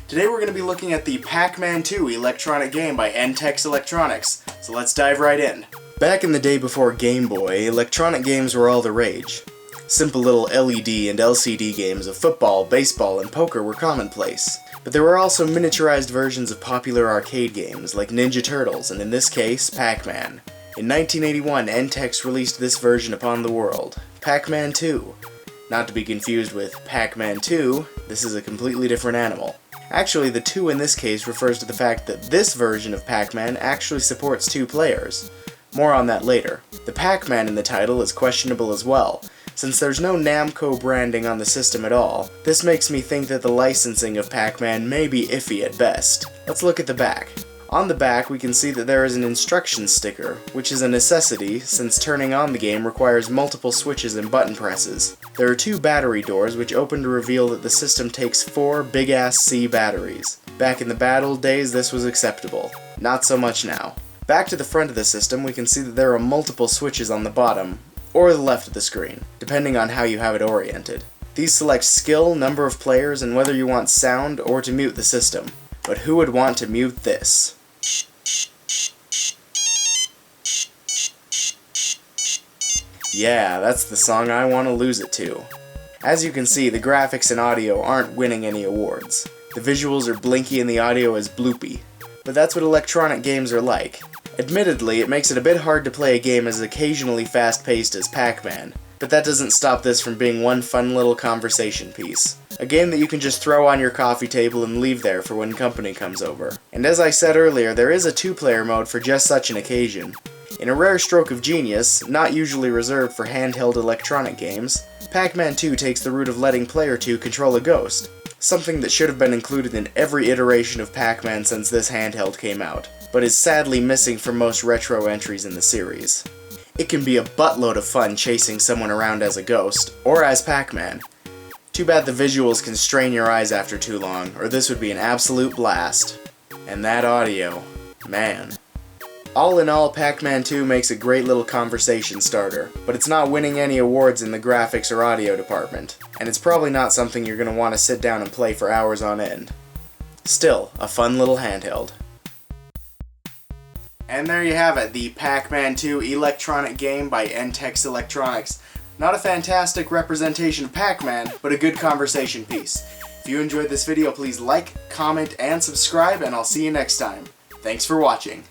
Today we're going to be looking at the Pac-Man 2 electronic game by NTEX Electronics, so let's dive right in. Back in the day before Game Boy, electronic games were all the rage. Simple little LED and LCD games of football, baseball, and poker were commonplace. But there were also miniaturized versions of popular arcade games like Ninja Turtles, and in this case, Pac-Man. In 1981, NTEX released this version upon the world, Pac-Man 2. Not to be confused with Pac-Man 2, this is a completely different animal. Actually, the 2 in this case refers to the fact that this version of Pac-Man actually supports 2 players. More on that later. The Pac-Man in the title is questionable as well. Since there's no Namco branding on the system at all, this makes me think that the licensing of Pac-Man may be iffy at best. Let's look at the back. On the back, we can see that there is an instruction sticker, which is a necessity since turning on the game requires multiple switches and button presses. There are 2 battery doors which open to reveal that the system takes 4 big-ass C batteries. Back in the bad old days, this was acceptable. Not so much now. Back to the front of the system, we can see that there are multiple switches on the bottom, or the left of the screen, depending on how you have it oriented. These select skill, number of players, and whether you want sound or to mute the system. But who would want to mute this? Yeah, that's the song I want to lose it to. As you can see, the graphics and audio aren't winning any awards. The visuals are blinky and the audio is bloopy. But that's what electronic games are like. Admittedly, it makes it a bit hard to play a game as occasionally fast-paced as Pac-Man, but that doesn't stop this from being one fun little conversation piece. A game that you can just throw on your coffee table and leave there for when company comes over. And as I said earlier, there is a 2-player mode for just such an occasion. In a rare stroke of genius, not usually reserved for handheld electronic games, Pac-Man 2 takes the route of letting Player 2 control a ghost, something that should have been included in every iteration of Pac-Man since this handheld came out, but is sadly missing from most retro entries in the series. It can be a buttload of fun chasing someone around as a ghost, or as Pac-Man. Too bad the visuals can strain your eyes after too long, or this would be an absolute blast. And that audio, man. All in all, Pac-Man 2 makes a great little conversation starter, but it's not winning any awards in the graphics or audio department, and it's probably not something you're going to want to sit down and play for hours on end. Still, a fun little handheld. And there you have it, the Pac-Man 2 electronic game by NTEX Electronics. Not a fantastic representation of Pac-Man, but a good conversation piece. If you enjoyed this video, please like, comment, and subscribe, and I'll see you next time. Thanks for watching.